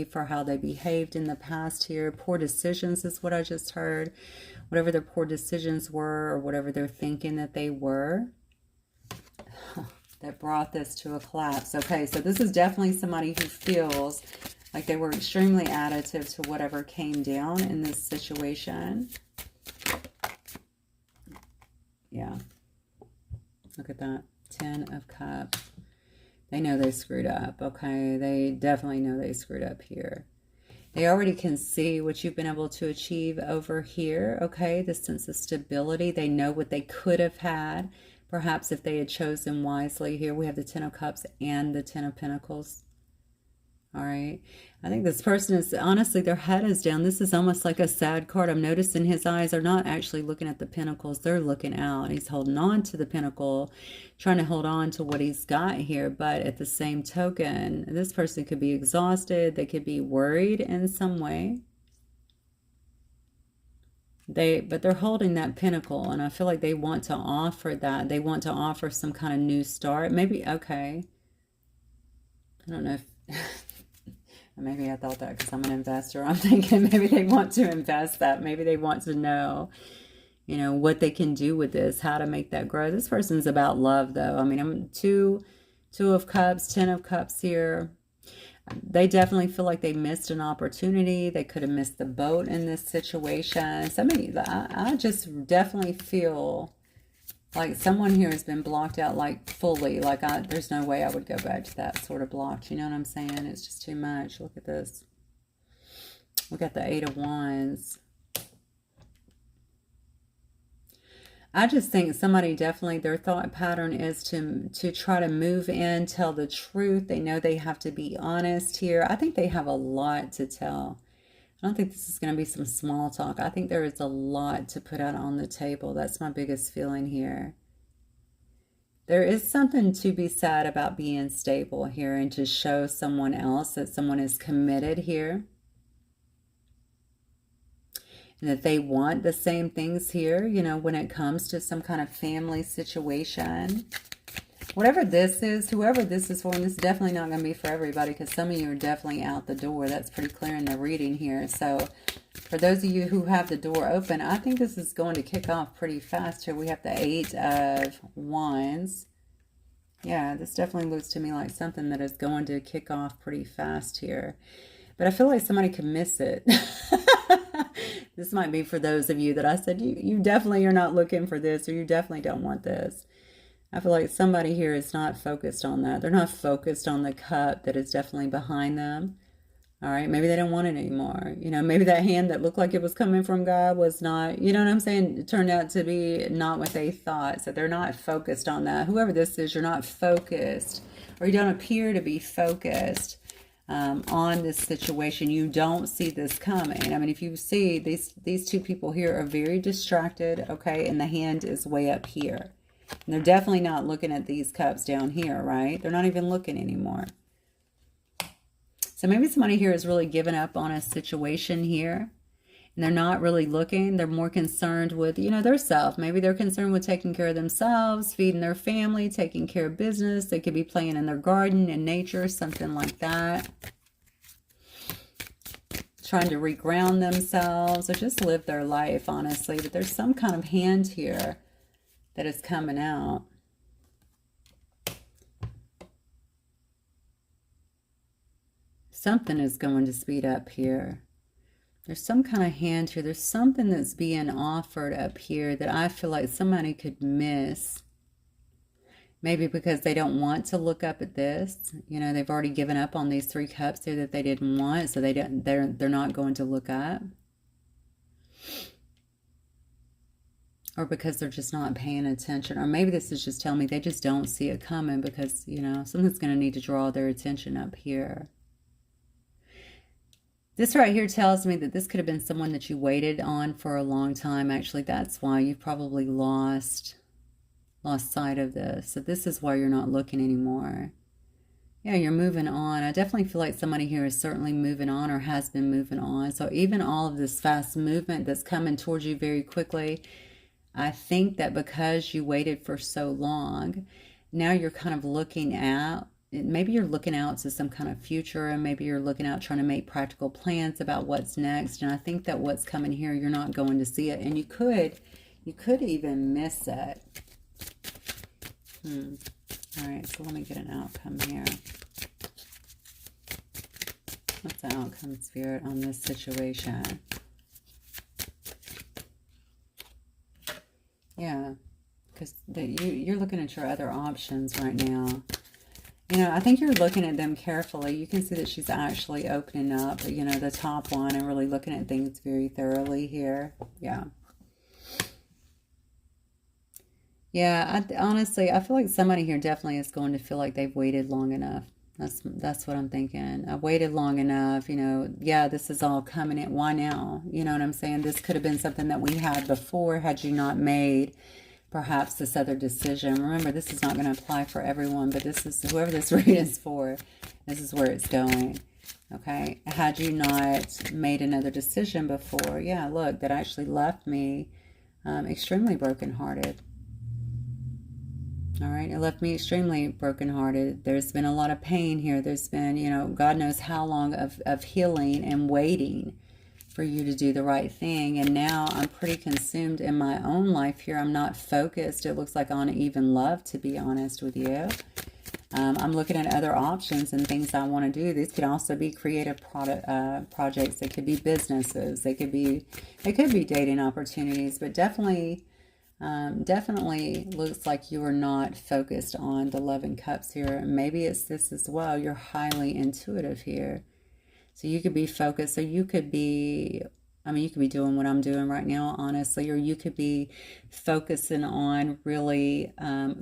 for how they behaved in the past here. Poor decisions is what I just heard. Whatever their poor decisions were, or whatever they're thinking that they were, that brought this to a collapse. Okay, so this is definitely somebody who feels like they were extremely additive to whatever came down in this situation. Yeah. Look at that. 10 of Cups. They know they screwed up, okay? They definitely know they screwed up here. They already can see what you've been able to achieve over here, okay? The sense of stability. They know what they could have had. Perhaps if they had chosen wisely. Here we have the 10 of Cups and the 10 of Pentacles. All right. I think this person is, honestly, their head is down. This is almost like a sad card. I'm noticing his eyes are not actually looking at the pentacles. They're looking out. He's holding on to the pentacle, trying to hold on to what he's got here. But at the same token, this person could be exhausted. They could be worried in some way. But they're holding that pinnacle, and I feel like they want to offer that. They want to offer some kind of new start. Maybe, okay. I don't know if, maybe I thought that because I'm an investor. I'm thinking maybe they want to invest that. Maybe they want to know, you know, what they can do with this, how to make that grow. This person's about love, though. I mean, I'm two of cups, 10 of cups here. They definitely feel like they missed an opportunity. They could have missed the boat in this situation. I just definitely feel like someone here has been blocked out, like fully. Like there's no way I would go back to that sort of blocked. You know what I'm saying? It's just too much. Look at this. We got the 8 of Wands. I just think somebody definitely, their thought pattern is to try to move in, tell the truth. They know they have to be honest here. I think they have a lot to tell. I don't think this is going to be some small talk. I think there is a lot to put out on the table. That's my biggest feeling here. There is something to be said about being stable here and to show someone else that someone is committed here. And that they want the same things here, you know, when it comes to some kind of family situation. Whatever this is, whoever this is for, and this is definitely not going to be for everybody because some of you are definitely out the door. That's pretty clear in the reading here. So for those of you who have the door open, I think this is going to kick off pretty fast here. We have the 8 of Wands. Yeah, this definitely looks to me like something that is going to kick off pretty fast here. But I feel like somebody could miss it. This might be for those of you that I said, you definitely are not looking for this, or you definitely don't want this. I feel like somebody here is not focused on that. They're not focused on the cup that is definitely behind them. All right, maybe they don't want it anymore. You know, maybe that hand that looked like it was coming from God was not, you know what I'm saying? It turned out to be not what they thought. So they're not focused on that. Whoever this is, you're not focused, or you don't appear to be focused on this situation. You don't see this coming. I mean, if you see these two people here are very distracted, okay, and the hand is way up here. And they're definitely not looking at these cups down here, right? They're not even looking anymore. So maybe somebody here has really given up on a situation here. And they're not really looking. They're more concerned with, you know, their self. Maybe they're concerned with taking care of themselves, feeding their family, taking care of business. They could be playing in their garden, in nature, something like that. Trying to reground themselves or just live their life, honestly. But there's some kind of hand here that is coming out. Something is going to speed up here. There's some kind of hand here. There's something that's being offered up here that I feel like somebody could miss. Maybe because they don't want to look up at this. You know, they've already given up on these 3 cups here that they didn't want, so they're not going to look up. Or because they're just not paying attention. Or maybe this is just telling me they just don't see it coming because, you know, something's going to need to draw their attention up here. This right here tells me that this could have been someone that you waited on for a long time. Actually, that's why you've probably lost sight of this. So this is why you're not looking anymore. Yeah, you're moving on. I definitely feel like somebody here is certainly moving on or has been moving on. So even all of this fast movement that's coming towards you very quickly, I think that because you waited for so long, now you're kind of looking out. Maybe you're looking out to some kind of future, and maybe you're looking out trying to make practical plans about what's next. And I think that what's coming here, you're not going to see it. And you could even miss it. All right, so let me get an outcome here. What's the outcome, Spirit, on this situation? Yeah, because you're looking at your other options right now. You know, I think you're looking at them carefully. You can see that she's actually opening up, you know, the top one and really looking at things very thoroughly here. Yeah. Yeah, honestly, I feel like somebody here definitely is going to feel like they've waited long enough. That's what I'm thinking. I waited long enough, you know. Yeah, this is all coming in. Why now? You know what I'm saying? This could have been something that we had before had you not made perhaps this other decision. Remember, this is not going to apply for everyone, but this is whoever this reading is for. This is where it's going. Okay, had you not made another decision before, yeah, look, that actually left me extremely brokenhearted. All right, it left me extremely brokenhearted. There's been a lot of pain here. There's been, you know, God knows how long of healing and waiting for you to do the right thing. And now I'm pretty consumed in my own life here. I'm not focused. It looks like on even love, to be honest with you. I'm looking at other options and things I want to do. These could also be creative projects. They could be businesses. It could be dating opportunities, but definitely looks like you are not focused on the Love and Cups here. Maybe it's this as well. You're highly intuitive here. So you could be focused. So you could be, I mean, you could be doing what I'm doing right now, honestly, or you could be focusing on really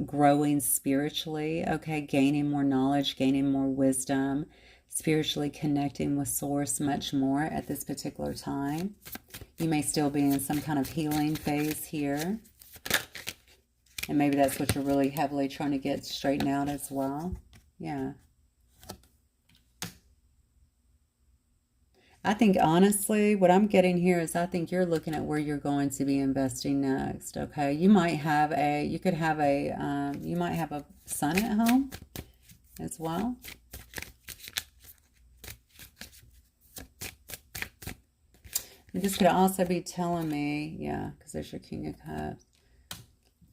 growing spiritually, okay, gaining more knowledge, gaining more wisdom, spiritually connecting with Source much more at this particular time. You may still be in some kind of healing phase here. And maybe that's what you're really heavily trying to get straightened out as well. Yeah. I think honestly, what I'm getting here is I think you're looking at where you're going to be investing next. Okay. You might have you might have a son at home as well. And this could also be telling me, yeah, because there's your King of Cups.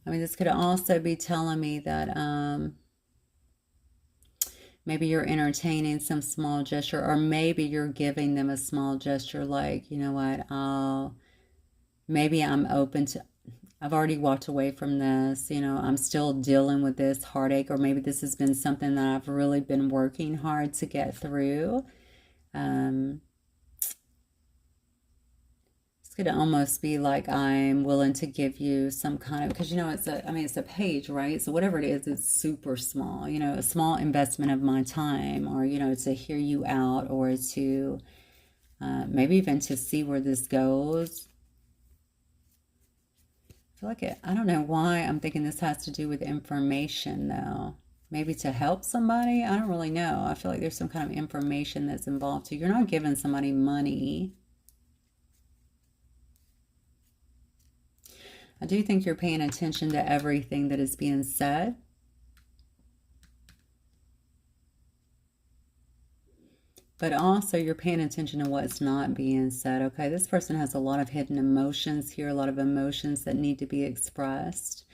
I mean, this could also be telling me that maybe you're entertaining some small gesture, or maybe you're giving them a small gesture like, you know what, maybe I'm open to, I've already walked away from this, you know, I'm still dealing with this heartache, or maybe this has been something that I've really been working hard to get through. Could almost be like I'm willing to give you some kind of, because you know it's a page, right? So whatever it is, it's super small, you know, a small investment of my time, or you know, to hear you out, or to maybe even to see where this goes. I feel like I don't know why I'm thinking this has to do with information though. Maybe to help somebody. I don't really know. I feel like there's some kind of information that's involved too. You're not giving somebody money. I do think you're paying attention to everything that is being said. But also you're paying attention to what's not being said, okay? This person has a lot of hidden emotions here, a lot of emotions that need to be expressed.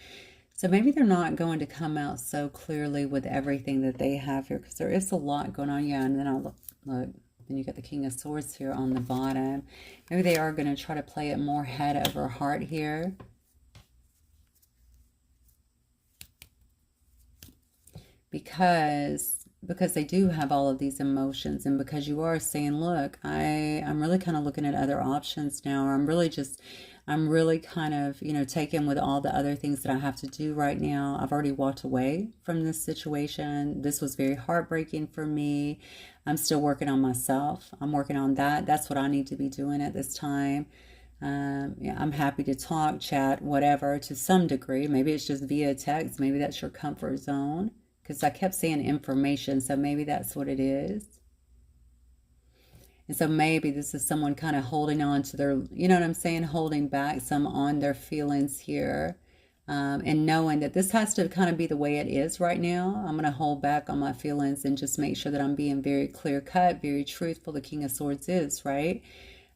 So maybe they're not going to come out so clearly with everything that they have here, because there is a lot going on. Yeah, and then I'll look, then you got the King of Swords here on the bottom. Maybe they are going to try to play it more head over heart here. Because they do have all of these emotions, and because you are saying, look, I'm really kind of looking at other options now, or I'm really kind of, you know, taken with all the other things that I have to do right now. I've already walked away from this situation. This was very heartbreaking for me. I'm still working on myself. I'm working on that. That's what I need to be doing at this time. Yeah, I'm happy to talk, chat, whatever, to some degree. Maybe it's just via text. Maybe that's your comfort zone. Because I kept saying information, so maybe that's what it is. And so maybe this is someone kind of holding on to their, you know what I'm saying, holding back some on their feelings here. And knowing that this has to kind of be the way it is right now. I'm going to hold back on my feelings and just make sure that I'm being very clear cut, very truthful. The King of Swords is, right?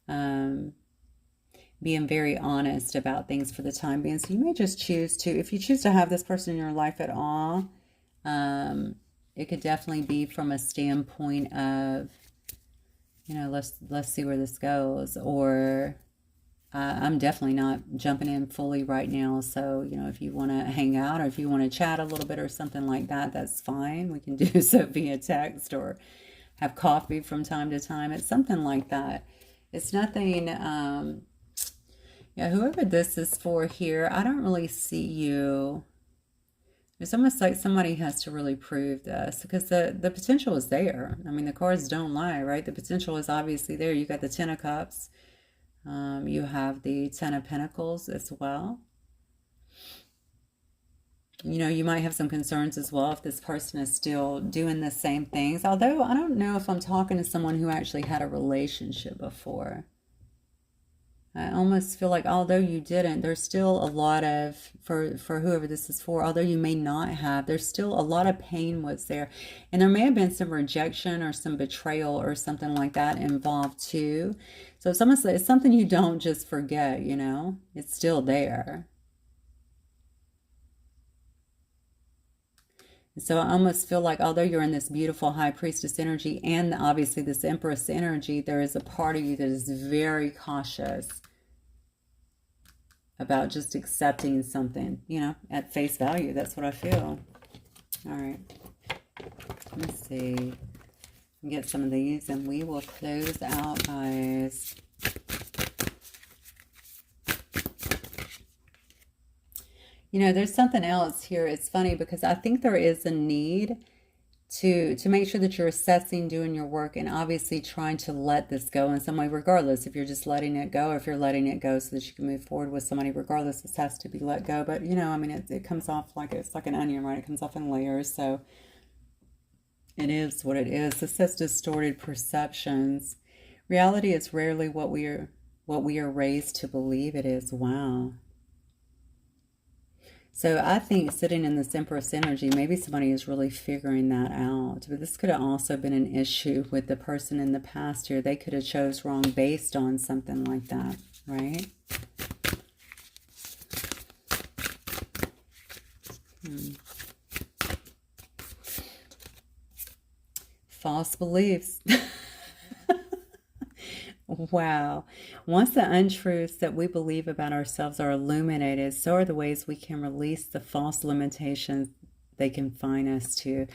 Being very honest about things for the time being. So you may just choose to, if you choose to have this person in your life at all, it could definitely be from a standpoint of, you know, let's see where this goes, or I'm definitely not jumping in fully right now. So, you know, if you want to hang out, or if you want to chat a little bit or something like that, that's fine. We can do so via text, or have coffee from time to time. It's something like that. It's nothing, yeah, whoever this is for here, I don't really see you. It's almost like somebody has to really prove this because the potential is there. I mean, the cards don't lie, right? The potential is obviously there. You got the Ten of Cups. You have the Ten of Pentacles as well. You know, you might have some concerns as well if this person is still doing the same things. Although I don't know if I'm talking to someone who actually had a relationship before. I almost feel like although you didn't, there's still a lot of, for whoever this is for, although you may not have, there's still a lot of pain was there. And there may have been some rejection or some betrayal or something like that involved too. So it's almost like it's something you don't just forget, you know? It's still there. So I almost feel like although you're in this beautiful high priestess energy and obviously this empress energy, there is a part of you that is very cautious about just accepting something, you know, at face value. That's what I feel. All right. Let me see. Get some of these and we will close out, guys. You know, there's something else here. It's funny because I think there is a need to make sure that you're assessing, doing your work, and obviously trying to let this go in some way, regardless if you're just letting it go or if you're letting it go so that you can move forward with somebody. Regardless, this has to be let go. But, you know, I mean, it comes off like it's like an onion, right? It comes off in layers. So it is what it is. This says distorted perceptions. Reality is rarely what we are raised to believe it is. Wow. So I think sitting in this Empress energy, maybe somebody is really figuring that out. But this could have also been an issue with the person in the past here. They could have chose wrong based on something like that, right? False beliefs. Wow. Once the untruths that we believe about ourselves are illuminated, so are the ways we can release the false limitations they confine us to.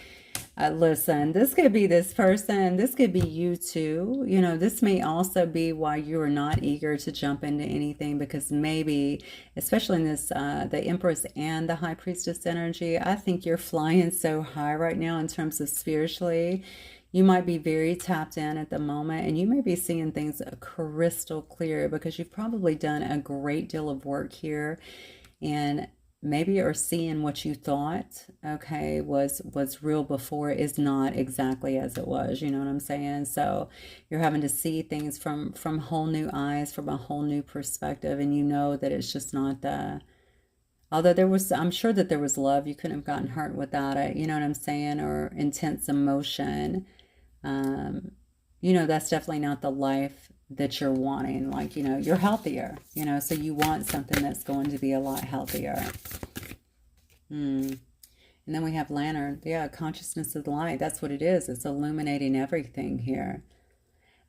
Listen, this could be this person. This could be you too. You know, this may also be why you are not eager to jump into anything because maybe, especially in this, the Empress and the High Priestess energy, I think you're flying so high right now in terms of spiritually. You might be very tapped in at the moment and you may be seeing things crystal clear because you've probably done a great deal of work here and maybe you're seeing what you thought, okay, was real before is not exactly as it was, you know what I'm saying? So you're having to see things from whole new eyes, from a whole new perspective, and you know that it's just not the... Although there was, I'm sure that there was love, you couldn't have gotten hurt without it, you know what I'm saying, or intense emotion. You know, that's definitely not the life that you're wanting. Like, you know, you're healthier, you know, so you want something that's going to be a lot healthier. And then we have lantern. Yeah, consciousness of the light. That's what it is. It's illuminating everything here.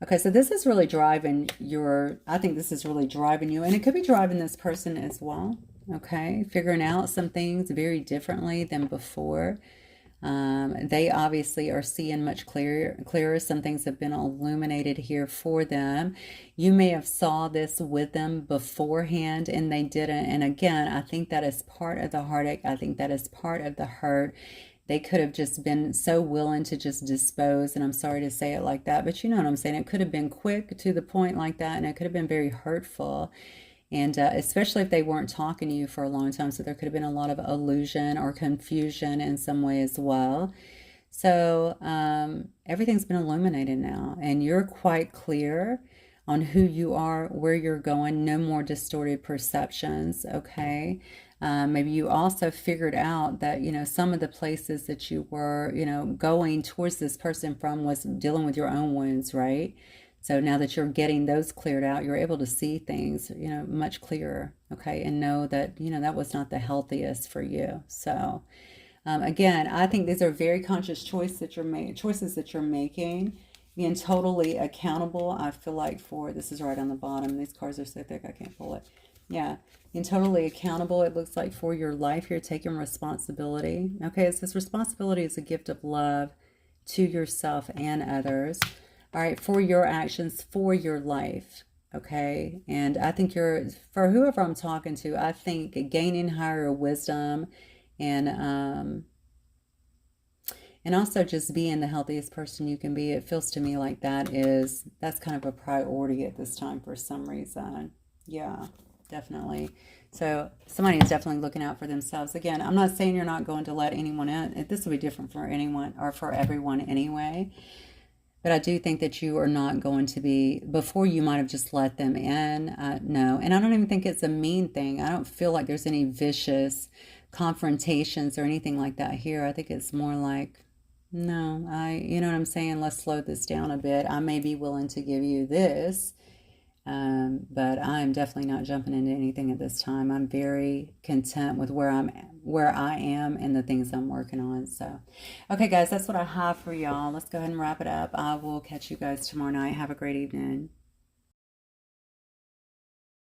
Okay, so this is really driving your, I think this is really driving you, and it could be driving this person as well. Okay, figuring out some things very differently than before. They obviously are seeing much clearer. Some things have been illuminated here for them. You may have saw this with them beforehand and they didn't. And again, I think that is part of the heartache. I think that is part of the hurt. They could have just been so willing to just dispose, and I'm sorry to say it like that, but you know what I'm saying. It could have been quick to the point like that, and it could have been very hurtful. And especially if they weren't talking to you for a long time. So there could have been a lot of illusion or confusion in some way as well. So everything's been illuminated now. And you're quite clear on who you are, where you're going. No more distorted perceptions, okay? Maybe you also figured out that, you know, some of the places that you were, you know, going towards this person from was dealing with your own wounds, right? So now that you're getting those cleared out, you're able to see things, you know, much clearer, okay? And know that, you know, that was not the healthiest for you. So, again, I think these are very conscious choices that you're making, being totally accountable. I feel like for, this is right on the bottom. These cards are so thick, I can't pull it. Yeah, being totally accountable, it looks like, for your life. You're taking responsibility. Okay, it says responsibility is a gift of love to yourself and others. All right, for your actions, for your life, okay? And I think for whoever I'm talking to, I think gaining higher wisdom and also just being the healthiest person you can be. It feels to me like that's kind of a priority at this time for some reason. Yeah, definitely. So somebody is definitely looking out for themselves. Again, I'm not saying you're not going to let anyone in. This will be different for anyone or for everyone anyway. But I do think that you are not going to be, before you might have just let them in. No. And I don't even think it's a mean thing. I don't feel like there's any vicious confrontations or anything like that here. I think it's more like, no, you know what I'm saying? Let's slow this down a bit. I may be willing to give you this, but I'm definitely not jumping into anything at this time. I'm very content with where I am and the things I'm working on. So, okay, guys, that's what I have for y'all. Let's go ahead and wrap it up. I will catch you guys tomorrow night. Have a great evening.